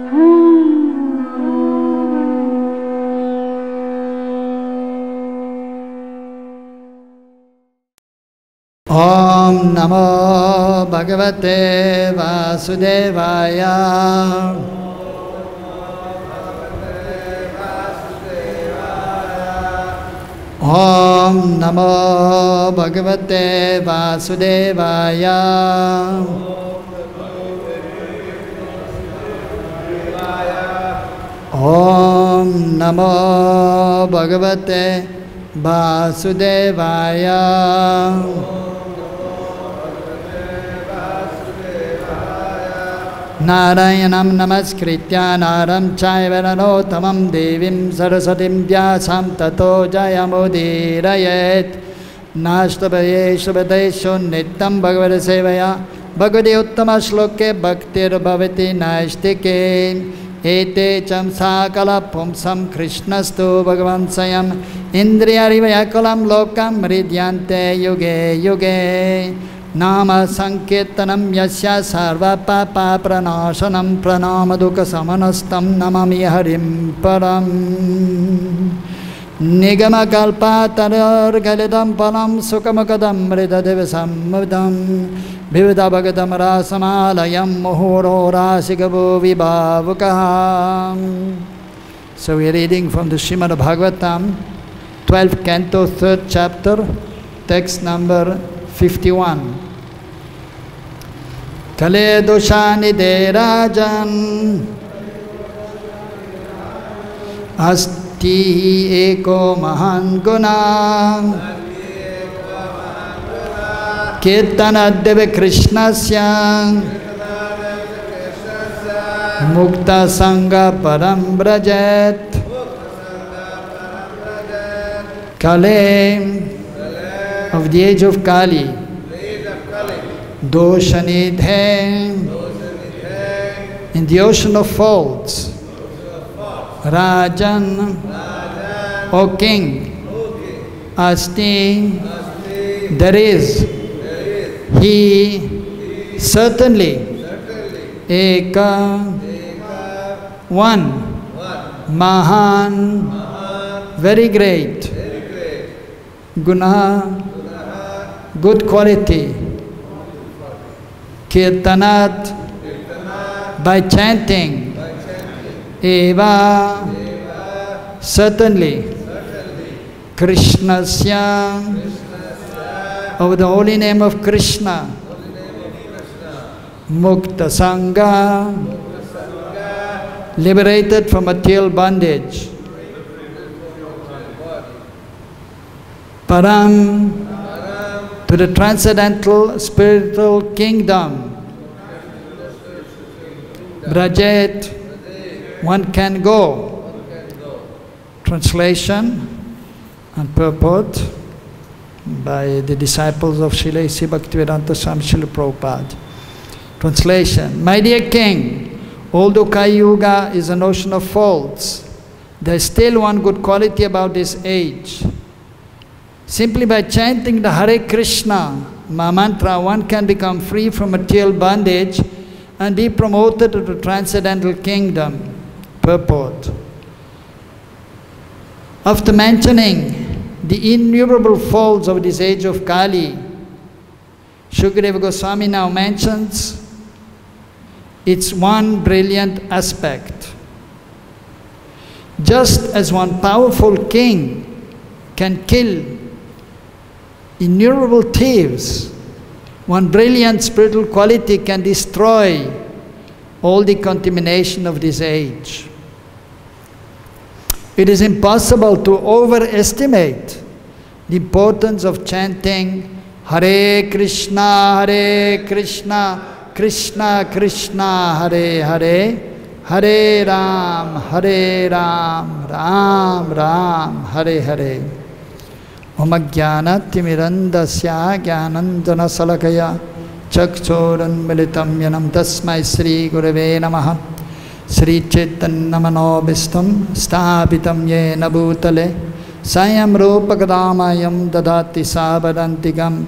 Om Namo Bhagavate Vasudevaya. Om Namo Bhagavate Vasudevaya. Om Namo Bhagavate Vasudevaya. Narayanam namaskritya naram chaiva narottamam devim sarasatim vyasam tato jayamudirayet. Nashtabhaye shubhadesho nityam bhagavata sevaya bhagavati uttama shloke bhaktir bhavati naistike. Ete cham sakala pumsam krishnastu bhagavan sayam indriyarivayakalam lokam mridyante yuge yuge. Nama sankirtanam yasya sarva papa pranashanam pranamaduka samanastam namami harim param. Nigama kalpa tarar galidam palam sukamakadam mridadevasam mudam bhivada bhagatam rasamalayam muhuro rasigabo vibhavukaham. So we are reading from the Srimad Bhagavatam, 12th canto, 3rd chapter, text number 51. Kale doshani de rajan asti eko mahan guna kirtanadeve krishnasya mukta sangha param brajet. Kale of the age of Kali, Doshanidhe, in the ocean of faults, Rajan, O king, Asti, there is, he, certainly, Eka, one, Mahan, very great, Guna, good quality, Kirtanat, by chanting, Eva, certainly, Krishnasya, of the holy name of Krishna, Mukta Sangha, liberated from material bondage, Param, to the transcendental spiritual kingdom. Brajet, one can go. Translation and purport by the disciples of Srila A.C. Bhaktivedanta Swami Srila Prabhupada. Translation: My dear king, although Kali Yuga is an ocean of faults, there is still one good quality about this age. Simply by chanting the Hare Krishna mantra, one can become free from material bondage and be promoted to the transcendental kingdom. Purport: after mentioning the innumerable faults of this age of Kali, Shukadeva Goswami now mentions its one brilliant aspect. Just as one powerful king can kill innumerable thieves, one brilliant spiritual quality can destroy all the contamination of this age. It is impossible to overestimate the importance of chanting Hare Krishna, Krishna Krishna, Hare Hare, Hare Ram, Ram Ram, Hare Hare. Om Jnanatimirandasya Jnanandjana Salakaya Chakchoranmilitam Yanam Tasmai Sri Gurave Namaha. Sri Chaitanya Manobhistam Sthapitam Yena Bhutale Sayam Rupa Kadamayam Dadati Sabadantigam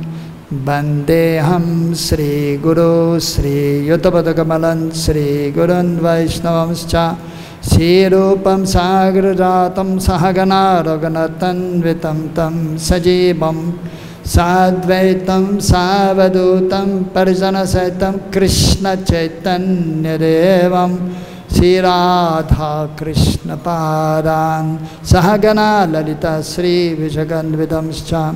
Vandeham Sri Guru Sri Yutabadakamalan Sri Gurun Vaishnavamscha Sri Rupam Sagrajatam Sahagana Raghunatan Vitam Tam Sajivam Sadvaitam Savadutam Parijana Saitam Krishna Chaitanya Devam Sri Radha Krishna Padan Sahagana Lalita Sri Vijaganvidamscha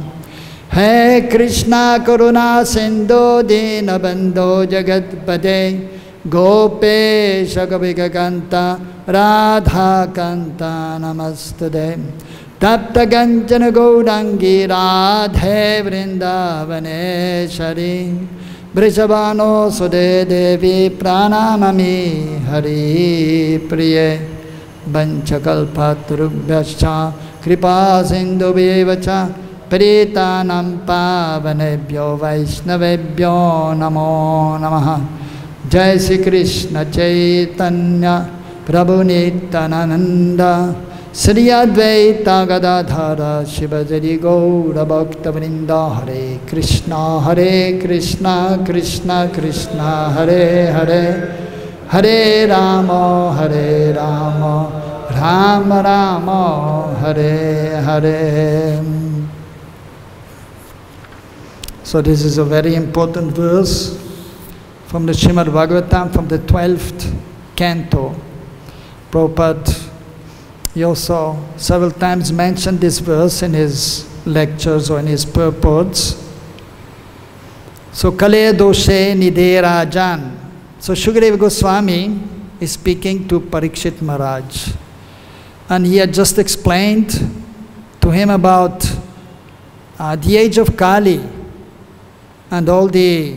Hey Krishna Karuna Sindhu Dina Bandho Jagatpate Gopesha Gopikakanta Radha Kanta Namastude Tapta Ganchana Gaudangi Radhe Vrindavaneshari Vrishabhano Sude Devi Pranamami Hari Priye Vanchakalpatarubhyascha Kripa Sindhu Bevacha Pritanam Pavanebhyo Vaishnavebhyo Namo Namaha Jai Sri Krishna Chaitanya Prabhu Nityananda Sri Advaita Gadadhara Shivajari Gaura Bhakta Vrinda Hare Krishna Krishna Krishna Hare Hare Hare Rama Rama Rama Hare Hare. So this is a very important verse from the Srimad Bhagavatam, from the 12th canto. Prabhupada, he also several times mentioned this verse in his lectures or in his purports. So, Kale Doshe Nidhe Rajan. So, Shukadeva Goswami is speaking to Parikshit Maharaj. And he had just explained to him about the age of Kali and all the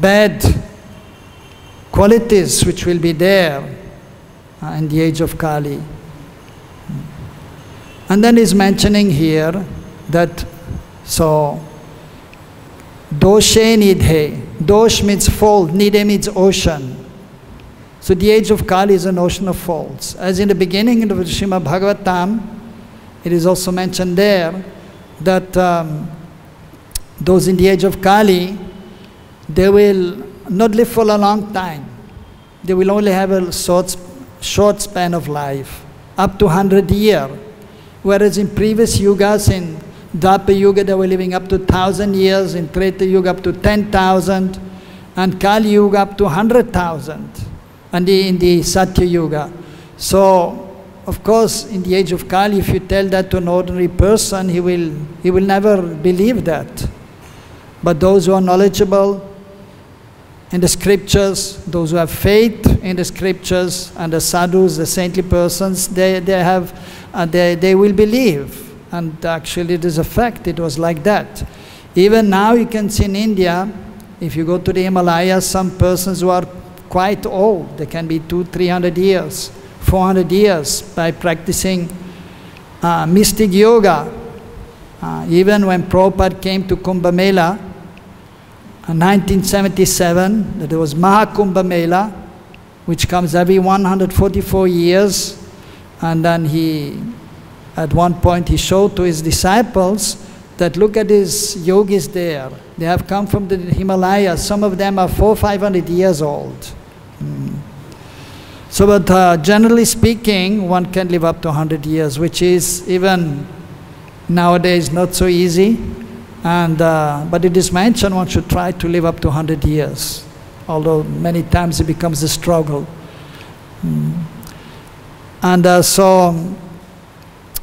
bad qualities which will be there in the age of Kali. And then he's mentioning here that, so, Doshe Nidhe. Dosh means fault, Nidhe means ocean. So the age of Kali is an ocean of faults. As in the beginning of the Srimad Bhagavatam, it is also mentioned there that those in the age of Kali, they will not live for a long time. They will only have a short span of life, up to 100 years. Whereas in previous yugas, in Dwapara Yuga, they were living up to 1,000 years, in Treta Yuga up to 10,000, and Kali Yuga up to 100,000, and in the Satya Yuga. So, of course, in the age of Kali, if you tell that to an ordinary person, he will never believe that. But those who are knowledgeable in the scriptures, those who have faith in the scriptures, and the sadhus, the saintly persons, they will believe. And actually it is a fact, it was like that. Even now you can see in India, if you go to the Himalayas, some persons who are quite old, they can be 200-300 years, 400 years, by practicing mystic yoga. Even when Prabhupada came to Kumbh Mela, in 1977, there was Mahakumbh Mela, which comes every 144 years, and then at one point he showed to his disciples that look at these yogis there. They have come from the Himalayas. Some of them are 400-500 years old. So, but generally speaking, one can live up to 100 years, which is even nowadays not so easy. And but it is mentioned one should try to live up to 100 years, although many times it becomes a struggle. And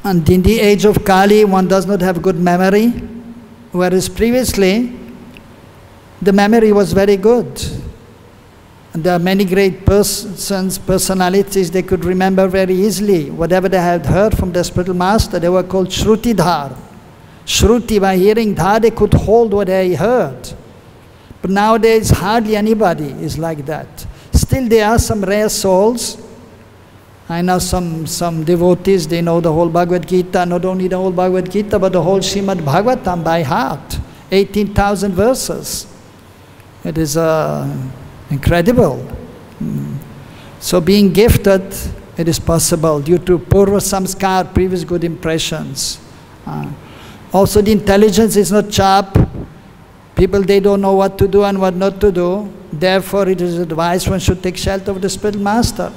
and in the age of Kali, one does not have good memory, whereas previously the memory was very good. And there are many great personalities, they could remember very easily whatever they had heard from their spiritual master. They were called Shrutidhar. Shruti, by hearing Dhar, they could hold what they heard. But nowadays hardly anybody is like that. Still there are some rare souls. I know some devotees, they know the whole Bhagavad Gita, not only the whole Bhagavad Gita, but the whole Srimad Bhagavatam by heart. 18,000 verses. It is incredible. So being gifted, it is possible due to Purva Samskar, previous good impressions. Also the intelligence is not sharp, People, they don't know what to do and what not to do. Therefore, it is advised one should take shelter of the spiritual master,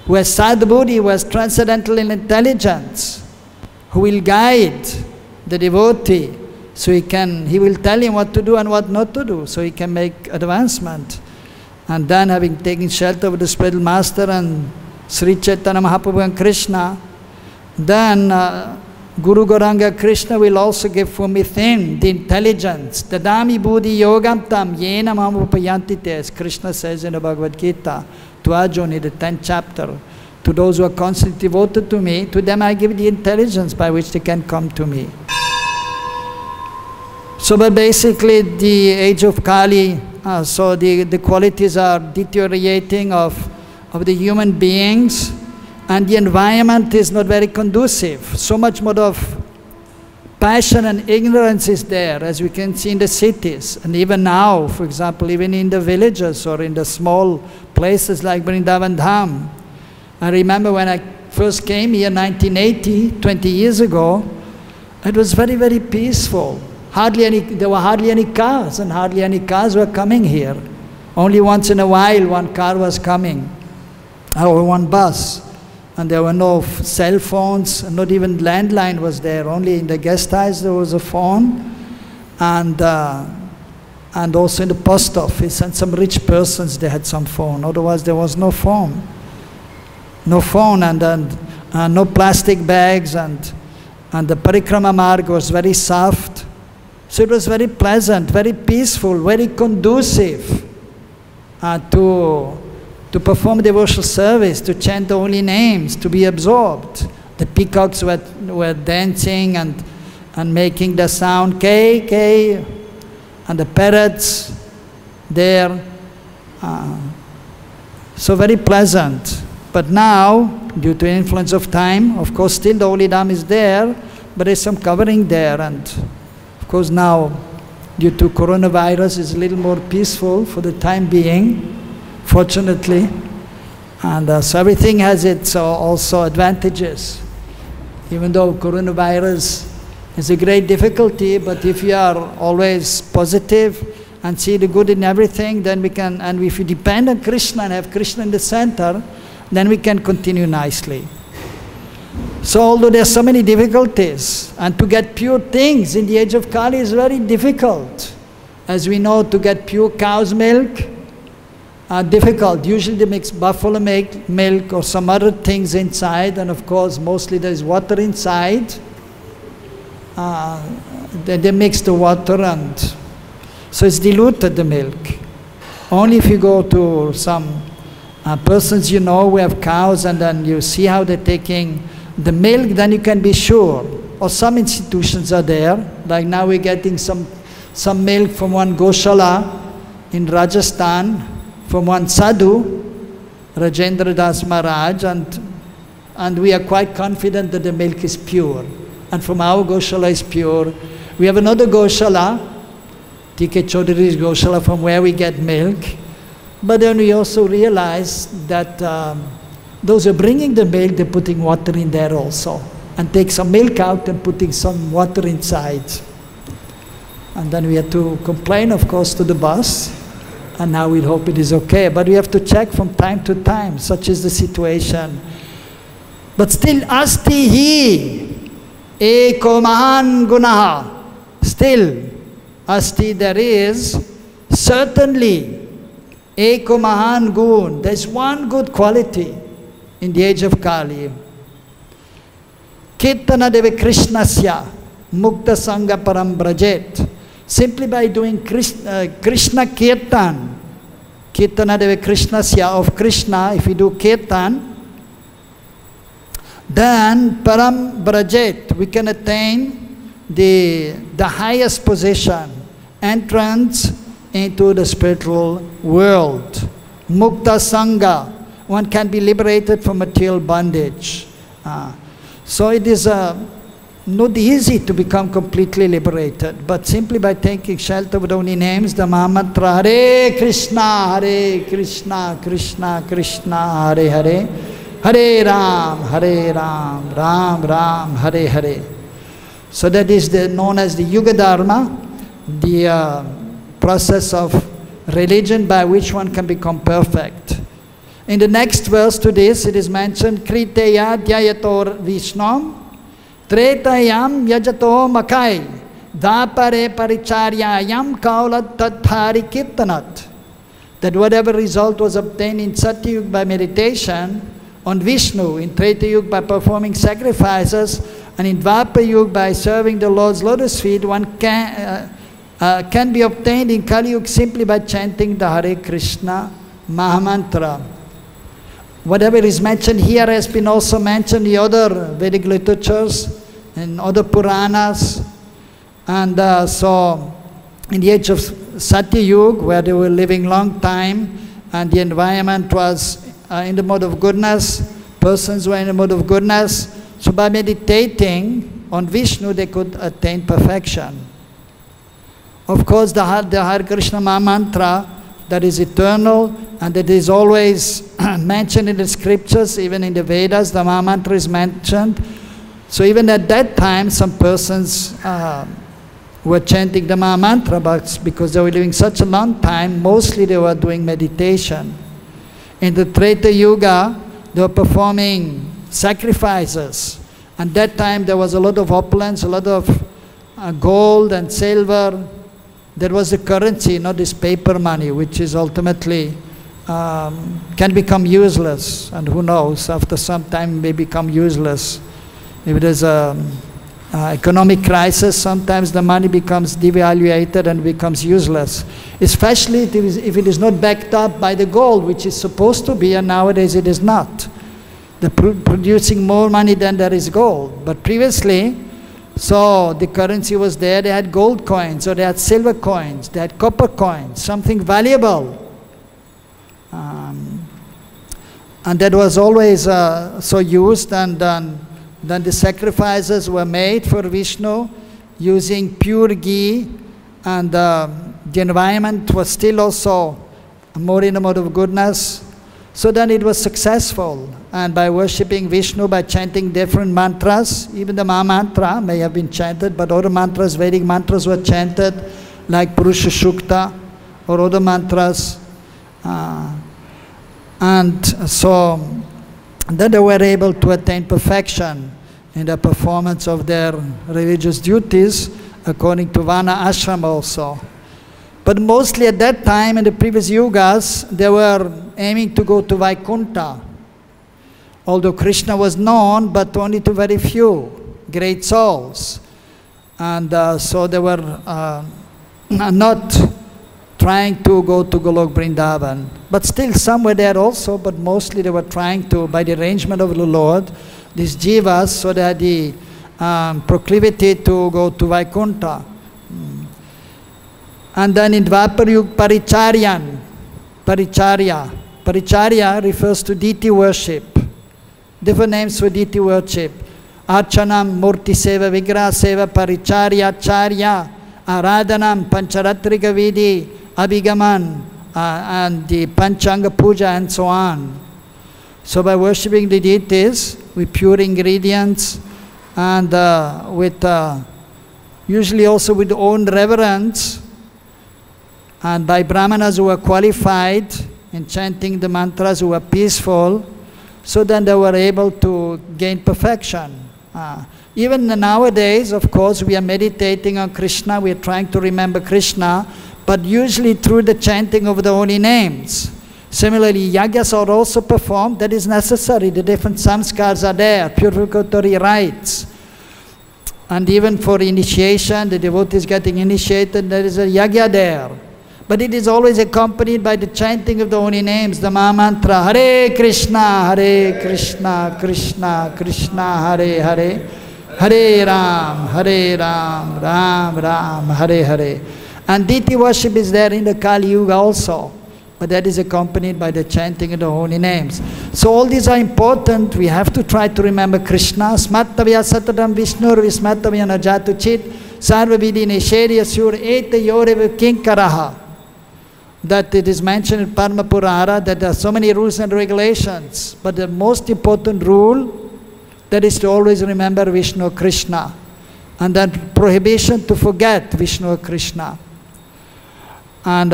who has Sadbuddhi, who has transcendental intelligence, who will guide the devotee, so he will tell him what to do and what not to do, so he can make advancement. And then, having taken shelter of the spiritual master and Sri Chaitanya Mahaprabhu and Krishna, then Guru Gauranga Krishna will also give from within the intelligence. Dadami buddhi yogam tam yena mam upayanti te, as Krishna says in the Bhagavad Gita to Arjuna in the 10th chapter. To those who are constantly devoted to me, to them I give the intelligence by which they can come to me. So, but basically the age of Kali, so the qualities are deteriorating of the human beings, and the environment is not very conducive. So much more of passion and ignorance is there, as we can see in the cities. And even now, for example, even in the villages or in the small places like Vrindavan Dham. I remember when I first came here in 1980, 20 years ago, it was very, very peaceful. There were hardly any cars, and hardly any cars were coming here. Only once in a while one car was coming, or one bus. And there were no cell phones, and not even landline was there. Only in the guest house there was a phone, and also in the post office, and some rich persons, they had some phone. Otherwise there was no phone. No phone, and no plastic bags, and the Parikrama Marg was very soft. So it was very pleasant, very peaceful, very conducive to perform devotional service, to chant the holy names, to be absorbed. The peacocks were dancing and making the sound K, K, and the parrots there. So very pleasant. But now, due to the influence of time, of course still the holy Dham is there, but there's some covering there, and of course now, due to coronavirus, it's a little more peaceful for the time being, fortunately. And so everything has its also advantages. Even though coronavirus is a great difficulty, but if you are always positive and see the good in everything, then we can, and if you depend on Krishna and have Krishna in the center, then we can continue nicely. So although there are so many difficulties, and to get pure things in the age of Kali is very difficult. As we know, to get pure cow's milk are difficult. Usually they mix buffalo milk or some other things inside, and of course mostly there is water inside. They mix the water, and so it's diluted, the milk. Only if you go to some persons you know who have cows, and then you see how they're taking the milk, then you can be sure. Or some institutions are there, like now we're getting some milk from one Goshala in Rajasthan, from one sadhu, Rajendra Das Maharaj, and we are quite confident that the milk is pure. And from our Goshala is pure. We have another Goshala, T.K. Chaudhary's Goshala, from where we get milk. But then we also realize that those who are bringing the milk, they're putting water in there also. And take some milk out and putting some water inside. And then we have to complain, of course, to the boss. And now we hope it is okay. But we have to check from time to time. Such is the situation. But still, asti hi eko mahan gunaha. Still, asti, there is certainly eko mahan gun. There's one good quality in the age of Kali. Kirtana deve Krishnasya mukta sangha param brajet. Simply by doing Krishna Kirtan, Kirtana deve Krishnasya, of Krishna, if we do Kirtan, then param brajet, we can attain the highest position, entrance into the spiritual world. Mukta sangha, one can be liberated from material bondage. So it is not easy to become completely liberated, but simply by taking shelter of the holy names, the Mahamantra, Hare Krishna, Krishna Krishna, Hare Hare, Hare Ram, Ram Ram, Hare Hare. So that is known as the Yuga Dharma, the process of religion by which one can become perfect. In the next verse to this, it is mentioned, Kriteya dhyayator Vishnam, Tretayam yajato makai, Dapare paricharyayam kaulat tathari kirtanat. That whatever result was obtained in Satyayug by meditation on Vishnu, in Tretayug by performing sacrifices, and in Dvapayug by serving the Lord's lotus feet, one can be obtained in Kali Yuga simply by chanting the Hare Krishna Mahamantra. Whatever is mentioned here has been also mentioned in other Vedic literatures, in other Puranas. And so, in the age of Satyayug, where they were living long time, and the environment was in the mode of goodness, persons were in the mode of goodness, so by meditating on Vishnu, they could attain perfection. Of course, the Hare Krishna Mahamantra, that is eternal, and that is always mentioned in the scriptures, even in the Vedas, the Mahamantra is mentioned. So even at that time, some persons were chanting the Mahamantra, but because they were living such a long time, mostly they were doing meditation. In the Treta Yuga, they were performing sacrifices. And that time there was a lot of opulence, a lot of gold and silver. That was the currency, not this paper money, which is ultimately can become useless. And who knows, after some time may become useless. If there's an economic crisis, sometimes the money becomes devaluated and becomes useless. Especially if it is not backed up by the gold, which is supposed to be, and nowadays it is not. They're producing more money than there is gold. But previously, so the currency was there, they had gold coins, or they had silver coins, they had copper coins, something valuable. And that was always so used, and then the sacrifices were made for Vishnu using pure ghee, and the environment was still also more in the mode of goodness. So then it was successful, and by worshipping Vishnu, by chanting different mantras, even the Mahamantra may have been chanted, but other mantras, Vedic mantras were chanted, like Purusha Shukta, or other mantras. And so then they were able to attain perfection in the performance of their religious duties, according to Vana Ashram also. But mostly at that time, in the previous yugas, they were aiming to go to Vaikuntha. Although Krishna was known, but only to very few great souls. And so they were not trying to go to Golok Vrindavan. But still some were there also, but mostly they were trying to, by the arrangement of the Lord, these jivas, so they had the proclivity to go to Vaikuntha. And then in Dvapar Yuga, Paricharya refers to deity worship. Different names for deity worship. Archanam, Murti Seva, Vigraha Seva, Paricharya, Charya, Aradhanam, Pancharatrika Vidi, Abhigaman, and the Panchanga Puja, and so on. So by worshipping the deities with pure ingredients, and with usually also with own reverence, and by Brahmanas who were qualified in chanting the mantras, who were peaceful, so then they were able to gain perfection. Even nowadays, of course, we are meditating on Krishna, we are trying to remember Krishna, but usually through the chanting of the holy names. Similarly, yagyas are also performed, that is necessary, the different samskars are there, purificatory rites. And even for initiation, the devotees getting initiated, there is a yagya there. But it is always accompanied by the chanting of the holy names, the Mahamantra, Hare Krishna, Krishna Krishna, Hare Hare, Hare Ram, Ram Ram, Hare Hare. And deity worship is there in the Kali Yuga also, but that is accompanied by the chanting of the holy names. So all these are important. We have to try to remember Krishna. Smatavya Satadam Vishnur Vismatavya Najatu Chit Sarva Vidhi Nesheriya Sur Eta Yorev Kinkaraha. That it is mentioned in Padma Purana that there are so many rules and regulations, but the most important rule, that is to always remember Vishnu, Krishna. and then prohibition to forget Vishnu or Krishna. And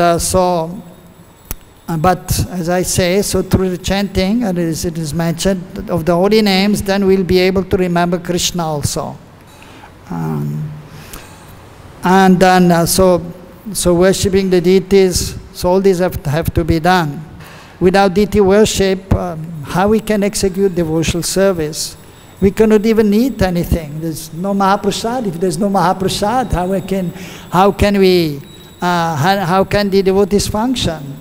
but as I say, so through the chanting, and it is mentioned, of the holy names, then we'll be able to remember Krishna also. And then, so worshipping the deities, so all these have to be done. Without deity worship, how we can execute devotional service? We cannot even eat anything. There's no Mahaprasad. If there's no Mahaprasad, how can the devotees function?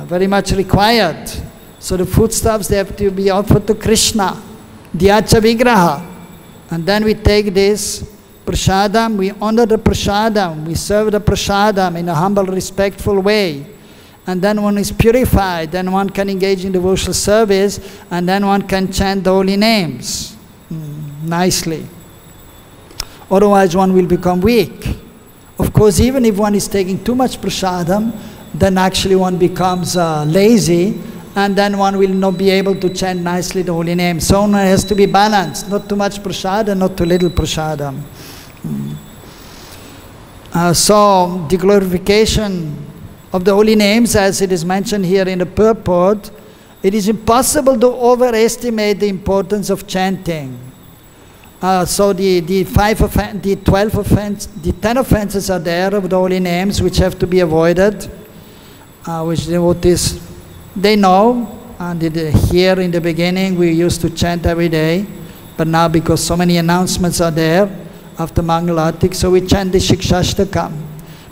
Very much required. So the foodstuffs, they have to be offered to Krishna, Dhyacha Vigraha. And then we take this prasadam, we honor the prasadam, we serve the prasadam in a humble, respectful way. And then one is purified, then one can engage in devotional service, and then one can chant the holy names nicely. Otherwise one will become weak. Of course, even if one is taking too much prasadam, then actually one becomes lazy, and then one will not be able to chant nicely the holy name. So one has to be balanced, not too much prasadam, not too little prasadam. So the glorification of the holy names, as it is mentioned here in the purport, it is impossible to overestimate the importance of chanting. So the 10 offenses are there of the holy names which have to be avoided, which devotees, they know. And here in the beginning we used to chant every day, but now because so many announcements are there after Mangalartik, so we chant the Shikshashtakam.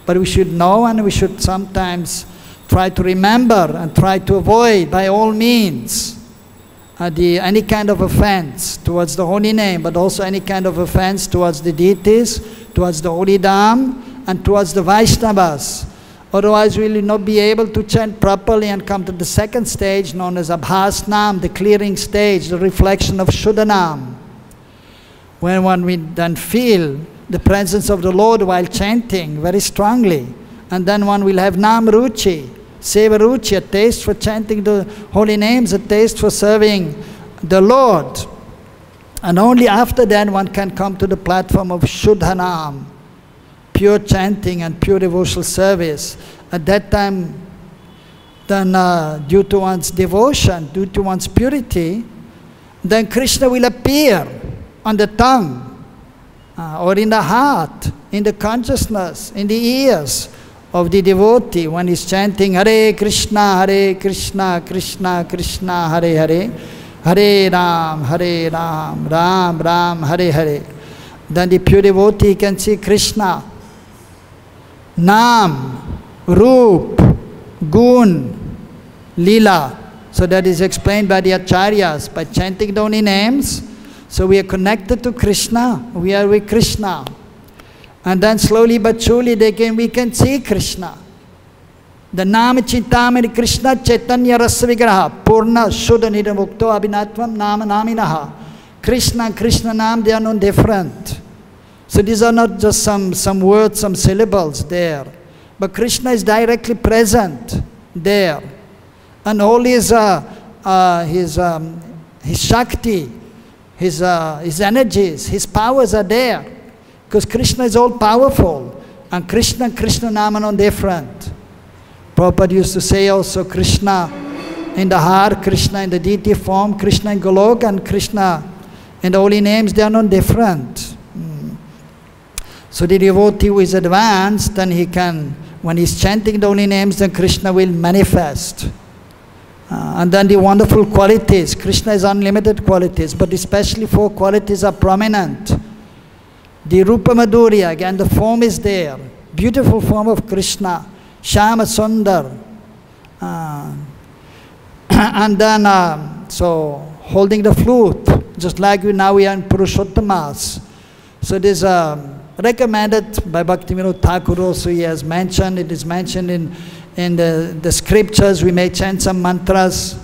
But we should know, and we should sometimes try to remember and try to avoid by all means any kind of offense towards the holy name, but also any kind of offense towards the deities, towards the holy dham, and towards the Vaishnavas. Otherwise we will not be able to chant properly and come to the second stage known as Abhasnam, the clearing stage, the reflection of Shuddhanam. When one will then feel the presence of the Lord while chanting very strongly, and then one will have Nam Ruchi, Seva Ruchi, a taste for chanting the holy names, a taste for serving the Lord. And only after that one can come to the platform of Shuddhanam, pure chanting and pure devotional service. At that time, then due to one's devotion, due to one's purity, then Krishna will appear on the tongue, or in the heart, in the consciousness, in the ears of the devotee when he's chanting Hare Krishna, Krishna Krishna, Hare Hare, Hare Ram, Ram Ram, Hare Hare. Then the pure devotee can see Krishna, Nam, Roop, Gun, Lila. So that is explained by the Acharyas. By chanting the holy names, so we are connected to Krishna, we are with Krishna. And then slowly but surely we can see Krishna. The Nama Chintamani Krishna Chaitanya Rasa Vigraha Purna Shuddha Nidamukto Abhinatvam Nama Naminaha. Krishna and Krishna Nam, they are not different. So these are not just some words, some syllables there. But Krishna is directly present there. And all his Shakti, his energies, his powers are there. Because Krishna is all powerful. And Krishna Nam are not different. Prabhupada used to say also Krishna in the heart, Krishna in the deity form, Krishna in Golok, and Krishna in the holy names, they are not different. So the devotee who is advanced, then he can, when he's chanting the holy names, then Krishna will manifest. And then the wonderful qualities. Krishna has unlimited qualities, but especially 4 qualities are prominent. The Rupa Madhurya, again the form is there. Beautiful form of Krishna. Shama Sundar. And then, so holding the flute, just like now we are in Purushottamas. So this recommended by Bhaktivinoda Thakur also, he has mentioned, it is mentioned in the scriptures, we may chant some mantras.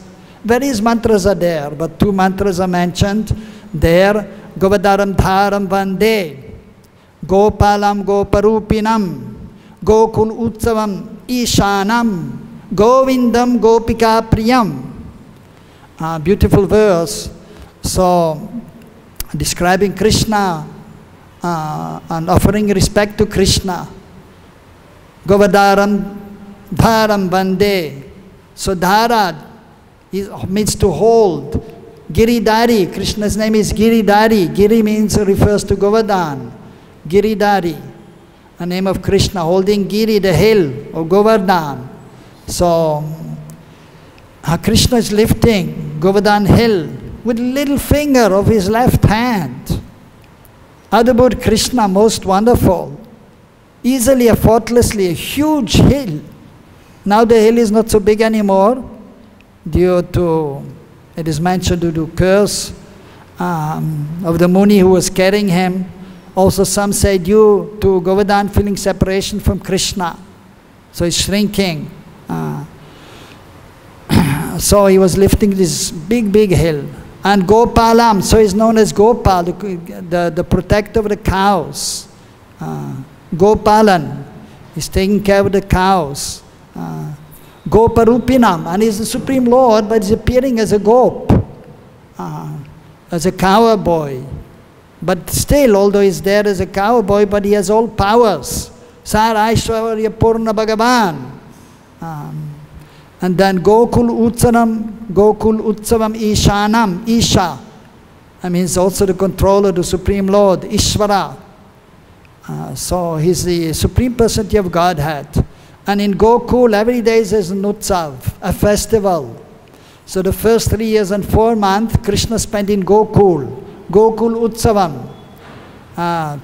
Various mantras are there, but 2 mantras are mentioned there. Govadaram Dharam Vande, Gopalam Goparupinam, Gokul Utsavam Ishanam, Govindam Gopika Priyam. Beautiful verse. So, describing Krishna and offering respect to Krishna. Govadaram dharam vande. So dhara means to hold. Giridhari, Krishna's name is Giridhari. Giri refers to Govardhan. Giridhari, a name of Krishna, holding Giri, the hill, or Govardhan. So Krishna is lifting Govardhan hill with little finger of his left hand. Adbhut Krishna, most wonderful. Easily, effortlessly, a huge hill. Now the hill is not so big anymore, due to, it is mentioned, due to curse of the Muni who was carrying him. Also some say due to Govardhan feeling separation from Krishna. So he's shrinking. So he was lifting this big, big hill. And Gopalam, so he's known as Gopal, the protector of the cows. Gopalan, he's taking care of the cows. Goparupinam, and he's the Supreme Lord, but he's appearing as a gop, as a cowboy. But still, although he's there as a cowboy, but he has all powers. Sar Aishwarya Purna Bhagavan. And then Gokul Utsavam Ishanam, Isha. I mean, he's also the controller, the Supreme Lord, Ishvara. So he's the Supreme Personality of Godhead. And in Gokul, every day is an Utsav, a festival. So the first 3 years and 4 months, Krishna spent in Gokul, Gokul Utsavam,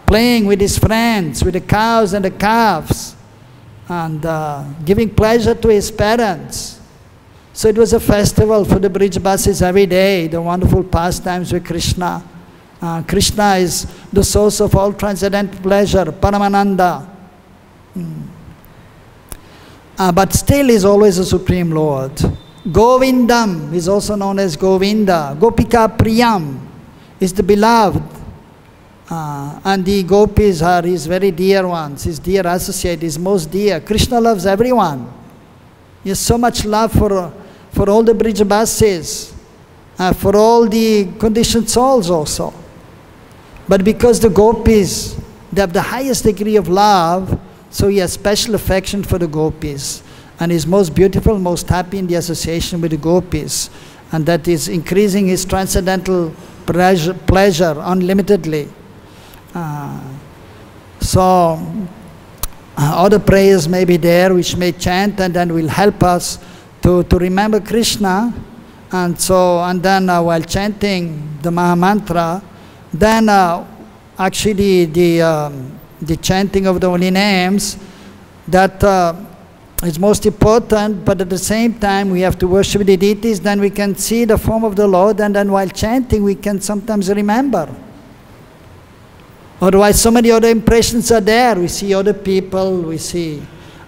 playing with his friends, with the cows and the calves, and giving pleasure to his parents. So it was a festival for the Brijbasis every day, the wonderful pastimes with Krishna. Krishna is the source of all transcendental pleasure, Paramananda. But still is always a Supreme Lord. Govindam is also known as Govinda. Gopika Priyam is the beloved. And the gopis are his very dear ones, his dear associate, his most dear. Krishna loves everyone. He has so much love for all the Brijbasis, for all the conditioned souls also. But because the gopis, they have the highest degree of love, so he has special affection for the gopis. And is most beautiful, most happy in the association with the gopis. And that is increasing his transcendental pleasure unlimitedly. So other prayers may be there which may chant and then will help us to remember Krishna. And then while chanting the Maha Mantra, then actually the chanting of the holy names, that is most important, but at the same time we have to worship the deities, then we can see the form of the Lord, and then while chanting we can sometimes remember. Otherwise so many other impressions are there. We see other people, we see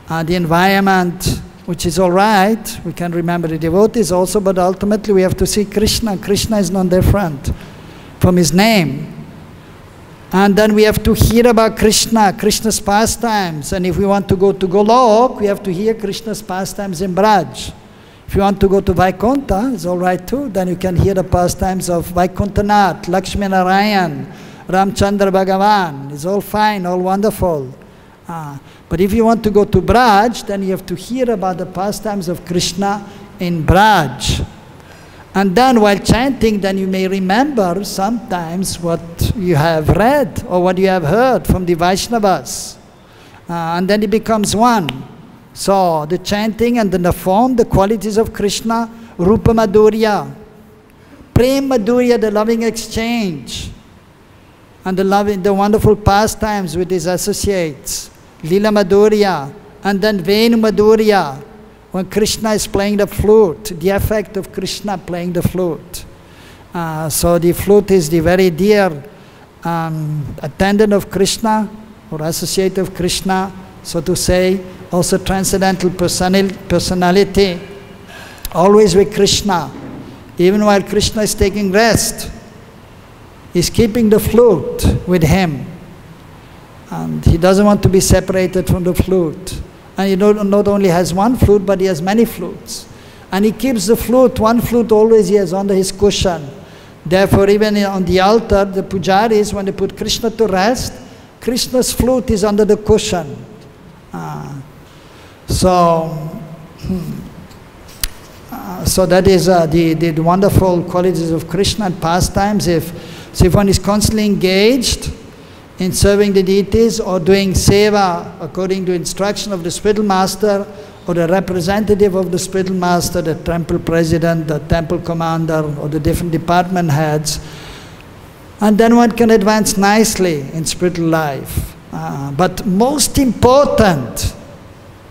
the environment, which is all right. We can remember the devotees also, but ultimately we have to see Krishna. Krishna is not different from his name. And then we have to hear about Krishna, Krishna's pastimes. And if we want to go to Golok, we have to hear Krishna's pastimes in Braj. If you want to go to Vaikuntha, it's all right too. Then you can hear the pastimes of Vaikuntanath, Lakshmi Narayan, Ramchandra Bhagavan. It's all fine, all wonderful. But if you want to go to Braj, then you have to hear about the pastimes of Krishna in Braj. And then while chanting, then you may remember sometimes what you have read or what you have heard from the Vaishnavas. And then it becomes one. So the chanting and then the form, the qualities of Krishna, Rupa Madhurya, Prem Madhurya, the loving exchange, and the wonderful pastimes with his associates, Lila Madhurya, and then Venu Madhurya, when Krishna is playing the flute, the effect of Krishna playing the flute. So the flute is the very dear attendant of Krishna, or associate of Krishna, so to say, also transcendental personality, always with Krishna. Even while Krishna is taking rest, he's keeping the flute with him. And he doesn't want to be separated from the flute. And he not only has one flute, but he has many flutes. And he keeps the flute, one flute always he has under his cushion. Therefore, even on the altar, the pujaris, when they put Krishna to rest, Krishna's flute is under the cushion. So that is the wonderful qualities of Krishna and pastimes. If one is constantly engaged in serving the deities or doing seva according to instruction of the spiritual master or the representative of the spiritual master, the temple president, the temple commander, or the different department heads, and then one can advance nicely in spiritual life. But most important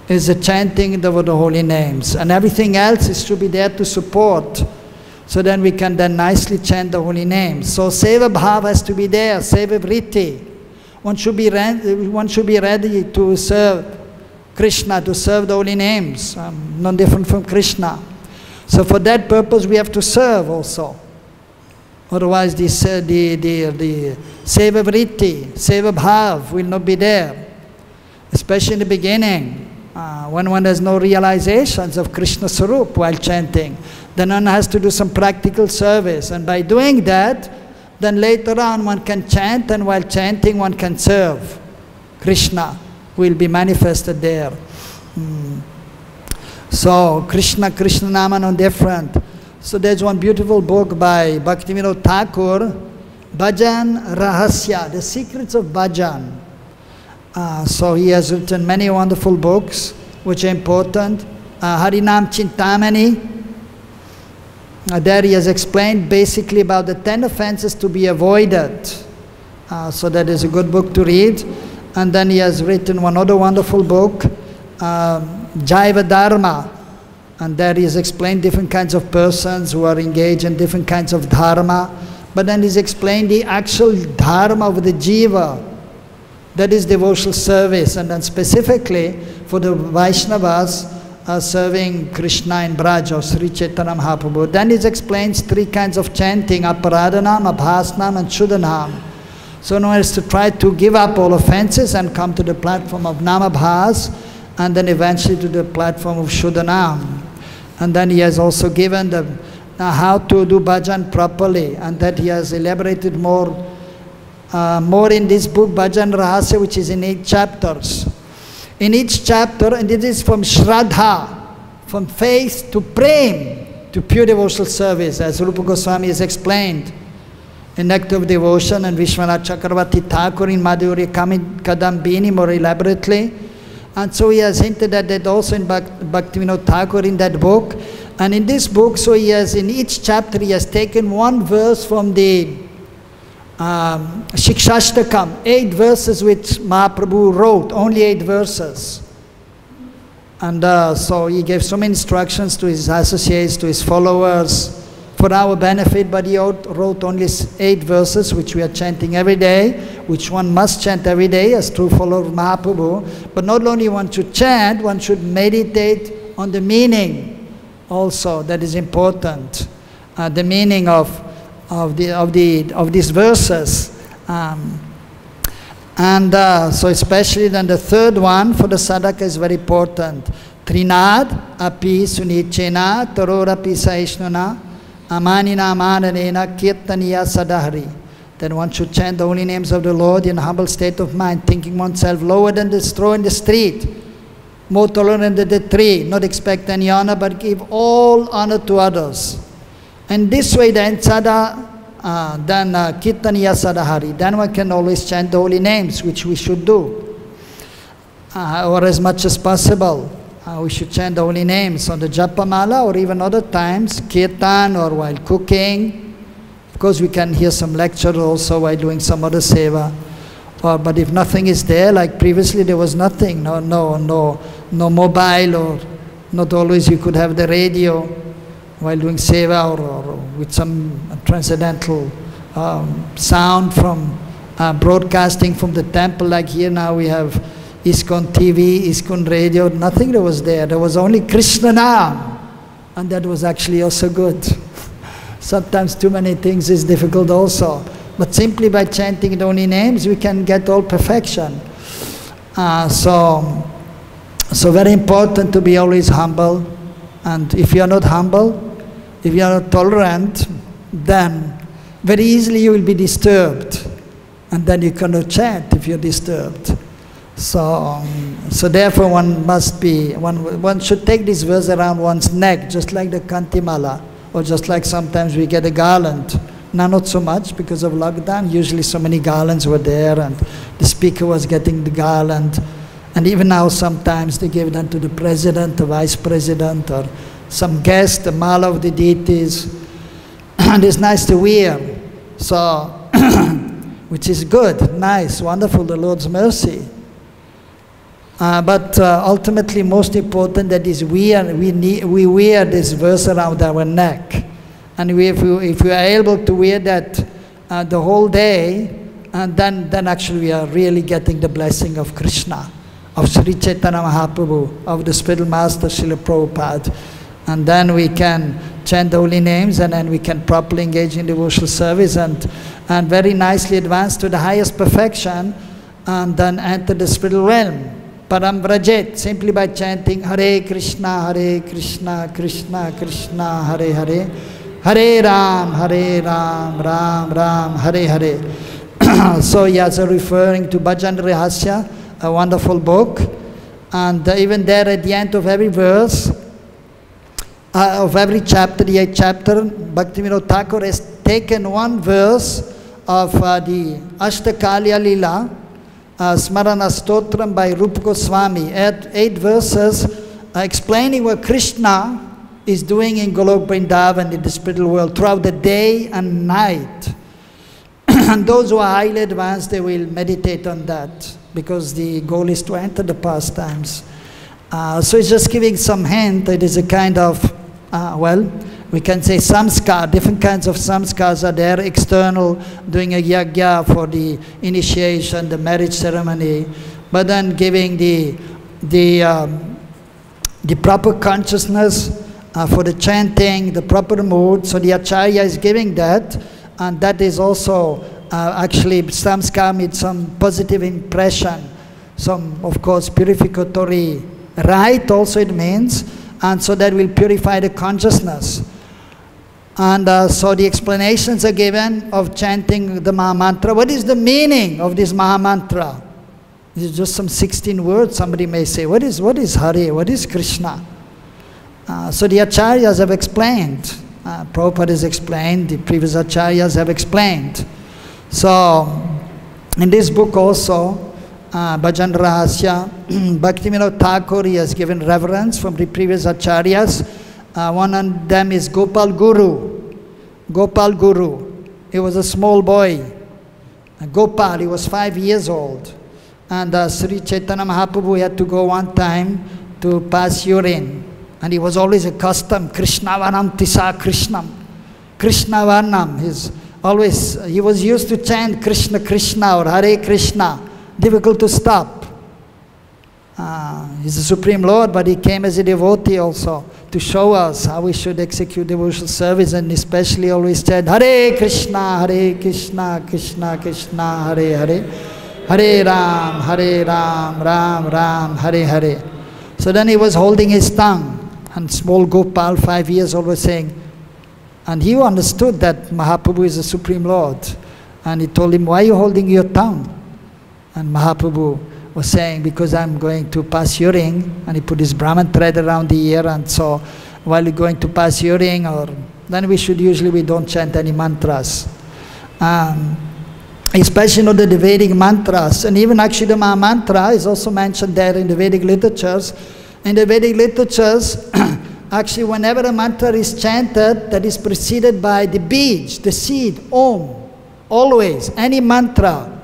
is the chanting of the holy names, and everything else is to be there to support. So then we can then nicely chant the holy names. So seva bhav has to be there, seva vritti. One should be ready to serve Krishna, to serve the holy names, no different from Krishna. So for that purpose we have to serve also. Otherwise the seva vritti, seva bhav will not be there. Especially in the beginning, when one has no realizations of Krishna Sarup while chanting, then one has to do some practical service. And by doing that, then later on one can chant, and while chanting one can serve. Krishna will be manifested there. So Krishna Nama no different. So there's one beautiful book by Bhaktivinoda Thakur, Bhajan Rahasya, the secrets of bhajan. So he has written many wonderful books which are important. Harinam Chintamani, there he has explained basically about the 10 offenses to be avoided. So that is a good book to read. And then he has written one other wonderful book, Jaiva Dharma. And there he has explained different kinds of persons who are engaged in different kinds of dharma. But then he's explained the actual dharma of the jiva. That is devotional service. And then specifically for the Vaishnavas, serving Krishna in Braj or Sri Chaitanya Mahaprabhu. Then he explains 3 kinds of chanting, Aparadhanam, Abhasnam and Shuddhanam. So one is to try to give up all offenses and come to the platform of Namabhas, and then eventually to the platform of Shuddhanam. And then he has also given how to do bhajan properly, and that he has elaborated more in this book, Bhajan Rahasya, which is in 8 chapters. In each chapter, and it is from Shraddha, from faith to prem, to pure devotional service, as Rupa Goswami has explained in Nectar of Devotion, and Vishwanath Chakravarti Thakur in Madhurya Kadambini more elaborately. And so he has hinted at that also in Bhaktivinoda Thakur in that book. And in this book, so he has, in each chapter, he has taken one verse from the Shikshashtakam, 8 verses which Mahaprabhu wrote, only 8 verses. And so he gave some instructions to his associates, to his followers, for our benefit, but he wrote only 8 verses which we are chanting every day, which one must chant every day as true follower of Mahaprabhu. But not only one should chant, one should meditate on the meaning also. That is important. The meaning of these verses. So especially then the third one for the sadhaka is very important. Trinad api sunichena tarorapi saishnuna amanina amananena kirtaniya sadahari. Then one should chant the holy names of the Lord in a humble state of mind, thinking oneself lower than the straw in the street, more tolerant than the tree, not expect any honor, but give all honor to others. And this way then kirtaniya sadahari, then one can always chant the holy names, which we should do, or as much as possible. We should chant the holy names on the Japamala, or even other times, kirtan, or while cooking. Of course we can hear some lecture also while doing some other seva. But if nothing is there, like previously there was nothing, no mobile, or not always you could have the radio while doing seva, or with some transcendental sound from broadcasting from the temple, like here now we have ISKCON TV, ISKCON radio, nothing that was there. There was only Krishna Nam, and that was actually also good. Sometimes too many things is difficult also. But simply by chanting the holy names, we can get all perfection. So very important to be always humble. And if you are not humble, if you are not tolerant, then very easily you will be disturbed. and then you cannot chant if you're disturbed. So therefore one should take this verse around one's neck, just like the Kantimala, or just like sometimes we get a garland. Now not so much because of lockdown. Usually so many garlands were there and the speaker was getting the garland. And even now sometimes they give them to the president, the vice president, or some guest, the mala of the deities. And it's nice to wear. So, which is good, nice, wonderful, the Lord's mercy. But ultimately most important that is we wear this verse around our neck. And if we are able to wear that the whole day, then actually we are really getting the blessing of Krishna, of Sri Chaitanya Mahaprabhu, of the spiritual master Srila Prabhupada. And then we can chant the holy names, and then we can properly engage in devotional service and very nicely advance to the highest perfection, and then enter the spiritual realm. Param Vrajet, simply by chanting Hare Krishna, Krishna Krishna, Hare Hare, Hare Ram, Ram Ram, Hare Hare. So he is referring to Bhajan Rahasya, a wonderful book. And even there at the end of every verse, of every chapter, the 8th chapter, Bhaktivinoda Thakur has taken one verse of the Ashtakalya Lila, Smarana Stotram by Rupa Goswami, 8 verses explaining what Krishna is doing in Golok Vrindavan, in the spiritual world, throughout the day and night. And those who are highly advanced, they will meditate on that, because the goal is to enter the pastimes. So it's just giving some hint. It is a kind of, we can say samskar, different kinds of samskars are there, external, doing a yagya for the initiation, the marriage ceremony, but then giving the proper consciousness for the chanting, the proper mood. So the acharya is giving that, and that is also actually samskar with some positive impression, some of course purificatory rite also it means, and so that will purify the consciousness. And so the explanations are given of chanting the Mahamantra. What is the meaning of this Mahamantra? It's just some 16 words. Somebody may say, what is Hare? What is Krishna? So the acharyas have explained. Prabhupada has explained. The previous acharyas have explained. So in this book also, Bhajan Rahasya, Bhaktivinoda Thakur, he has given reverence from the previous acharyas. One of them is Gopal Guru. Gopal Guru. He was a small boy. Gopal, he was 5 years old. And Sri Chaitanya Mahaprabhu had to go one time to pass urine. And he was always accustomed, Krishna Varnam Tisa Krishnam. Krishna Varnam. He was used to chant Krishna Krishna or Hare Krishna. Difficult to stop. He's the Supreme Lord, but he came as a devotee also to show us how we should execute devotional service, and especially always chant Hare Krishna, Krishna Krishna, Hare Hare, Hare Ram, Ram Ram, Hare Hare. So then he was holding his tongue, and small Gopal, 5 years old, was saying, and he understood that Mahaprabhu is the Supreme Lord, and he told him, why are you holding your tongue? And Mahaprabhu was saying, because I'm going to pass urine, and he put his Brahman thread around the ear, and so while you're going to pass urine, or then we don't chant any mantras. Especially the Vedic mantras, and even actually the Mahamantra is also mentioned there in the Vedic literatures. In the Vedic literatures, actually whenever a mantra is chanted, that is preceded by the bij, the seed, Om, always, any mantra.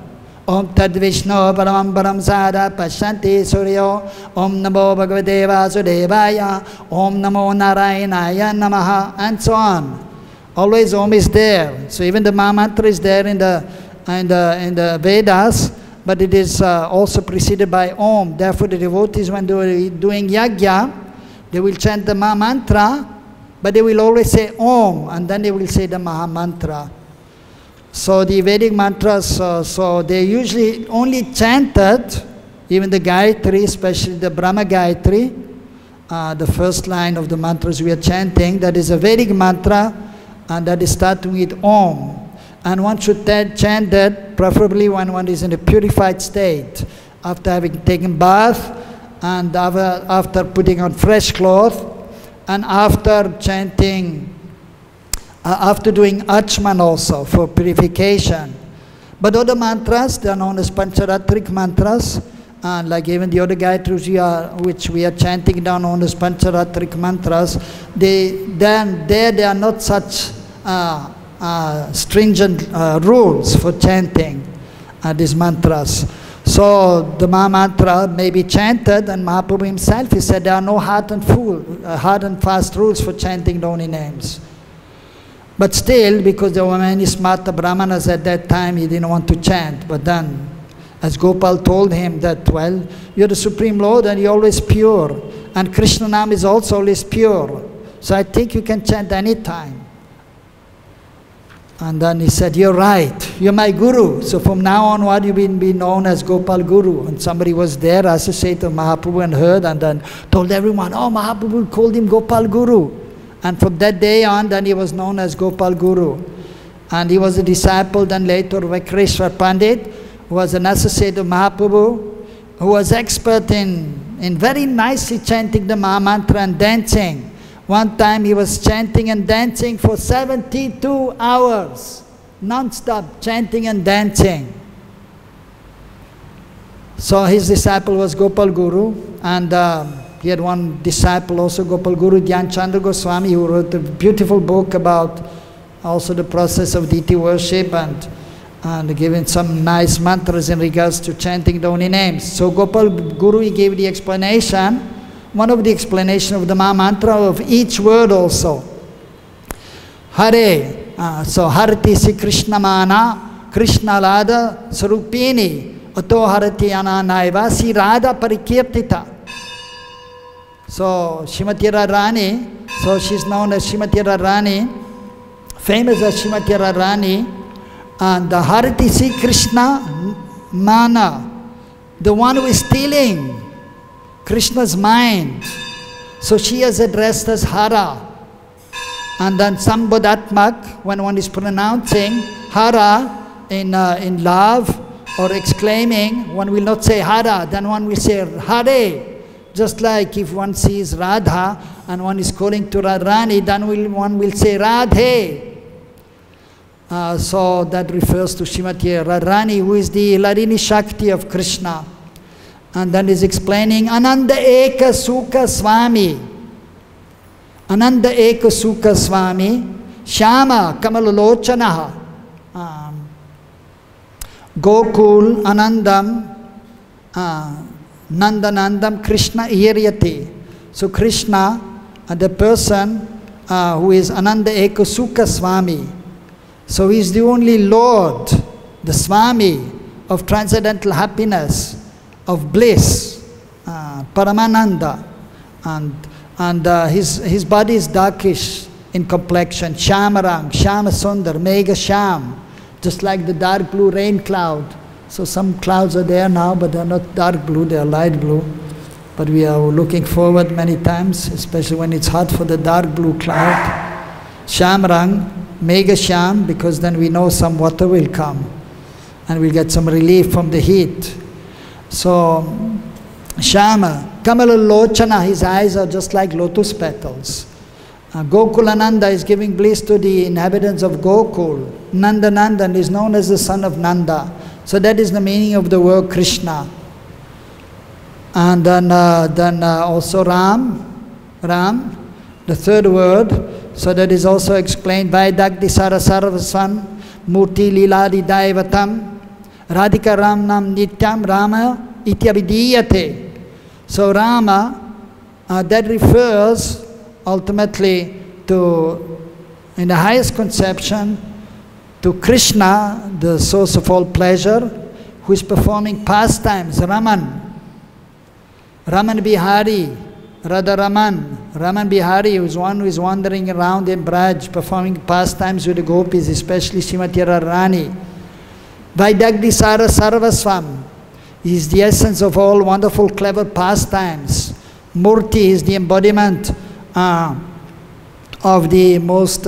Om Tad Vishnu Paramam Param Sada Pashanti Suryo Om Namo Bhagavate Vasudevaya Om Namo Narayanaya Namaha, and so on. Always Om is there. So even the Mahamantra is there in the Vedas, but it is also preceded by Om. Therefore the devotees, when they are doing yagya, they will chant the Mahamantra, but they will always say Om, and then they will say the Mahamantra. So the Vedic mantras, so they usually only chanted, even the Gayatri, especially the Brahma Gayatri, the first line of the mantras we are chanting, that is a Vedic mantra, and that is starting with Om. And one should chant that preferably when one is in a purified state, after having taken bath, and after putting on fresh cloth, and after chanting, after doing achman also for purification. But other mantras, they are known as Pancharatric mantras, and like even the other Gayatris which we are chanting down known as Pancharatric mantras, they are not such stringent rules for chanting these mantras. So the Maha Mantra may be chanted, and Mahaprabhu himself, he said there are no hard and fast rules for chanting the holy names. But still, because there were many smarta brahmanas at that time, he didn't want to chant. But then, as Gopal told him that, well, you're the Supreme Lord and you're always pure. And Krishna Nam is also always pure. So I think you can chant any time. And then he said, you're right, you're my guru. So from now onward, you've been known as Gopal Guru. And somebody was there, associated with Mahaprabhu, and heard, and then told everyone, oh, Mahaprabhu called him Gopal Guru. And from that day on, then he was known as Gopal Guru. And he was a disciple then later of Vakreshwar Pandit, who was an associate of Mahaprabhu, who was expert in very nicely chanting the Maha Mantra and dancing. One time he was chanting and dancing for 72 hours, non-stop chanting and dancing. So his disciple was Gopal Guru, and he had one disciple also, Gopal Guru Dhyan Chandra Goswami, who wrote a beautiful book about also the process of deity worship and giving some nice mantras in regards to chanting the holy names. So Gopal Guru, he gave the explanation, one of the explanation of the Maha Mantra of each word also. Hare, so Harati si Krishna Mana, Krishna Lada Sarupini, Ato Harati Ananaiva, si Radha Parikirtita. So Shrimati Radharani, so she's known as Shrimati Radharani, famous as Shrimati Radharani, and the Harati si Krishna Mana, the one who is stealing Krishna's mind. So she is addressed as Hara. And then Sambodhatmak, when one is pronouncing Hara in love or exclaiming, one will not say Hara, then one will say Hare. Just like if one sees Radha and one is calling to Radharani, then one will say Radhe. So that refers to Shrimati Radharani, who is the Larini Shakti of Krishna. And then is explaining Ananda Eka Sukha Swami. Ananda Eka Sukha Swami, Shyama Kamalalochanaha, Gokul Anandam, Nandanandam Krishna Iryati. So Krishna, the person who is Ananda Eka Sukha Swami. So he is the only Lord, the Swami of transcendental happiness, of bliss, Paramananda. And his body is darkish in complexion, Shamarang, Shama Sundar, Mega Sham, just like the dark blue rain cloud. So some clouds are there now, but they're not dark blue, they're light blue. But we are looking forward many times, especially when it's hot, for the dark blue cloud. Shamrang, Mega Sham, because then we know some water will come and we'll get some relief from the heat. So, Shama, Kamala Lochana, his eyes are just like lotus petals. Gokulananda is giving bliss to the inhabitants of Gokul. Nandanandan is known as the son of Nanda. So that is the meaning of the word Krishna. And then also Ram, the third word. So that is also explained by Dagdi Sarasarvasan, Murti Liladi Daivatam, Radhika Ramnam Nityam Rama Ityabhidiyate. So Rama, that refers ultimately to, in the highest conception, to Krishna, the source of all pleasure, who is performing pastimes, Raman. Raman Bihari, Radha Raman Bihari, who is one who is wandering around in Braj, performing pastimes with the gopis, especially Srimati Radharani. Vaidagdi Sara Sarvasvam is the essence of all wonderful, clever pastimes. Murti is the embodiment of the most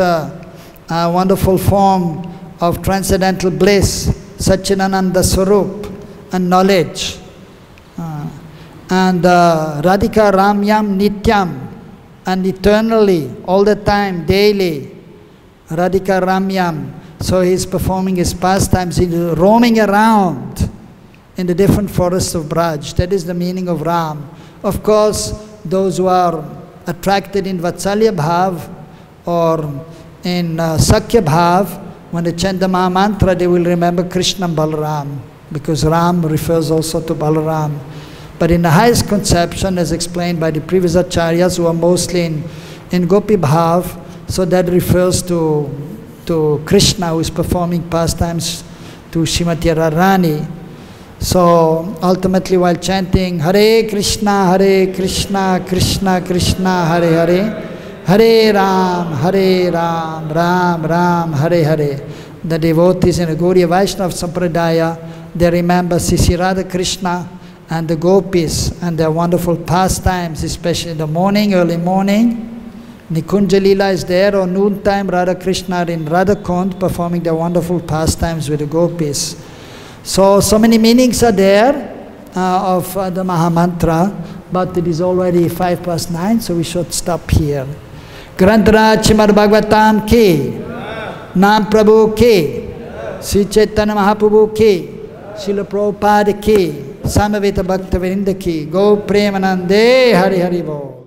wonderful form of transcendental bliss, Satchidananda Swarup, and knowledge. And Radhika Ramyam Nityam, and eternally, all the time, daily, Radhika Ramyam. So he's performing his pastimes, he's roaming around in the different forests of Braj. That is the meaning of Ram. Of course, those who are attracted in Vatsalya Bhav or in Sakya Bhav, when they chant the Maha Mantra, they will remember Krishna and Balaram, because Ram refers also to Balaram. But in the highest conception, as explained by the previous acharyas who are mostly in Gopi Bhav, so that refers to Krishna, who is performing pastimes to Srimati Radharani. So ultimately, while chanting Hare Krishna, Krishna Krishna, Hare Hare, Hare Ram, Ram Ram, Hare Hare, the devotees in the Gaudiya Vaishnava Sampradaya, they remember Sisi Radha Krishna and the gopis and their wonderful pastimes, especially in the morning, early morning. Nikunja Leela is there, or noontime Radha Krishna are in Radhakund performing their wonderful pastimes with the gopis. So many meanings are there of the Maha Mantra, but it is already 9:05, so we should stop here. Granthara Chimad Bhagavatam ki, Nam Prabhu ki, Sri Chaitanya Mahaprabhu ki, Srila Prabhupada ki, Samaveta Bhakta Vrinda ki, Go Premanande, Hari Hari Bo.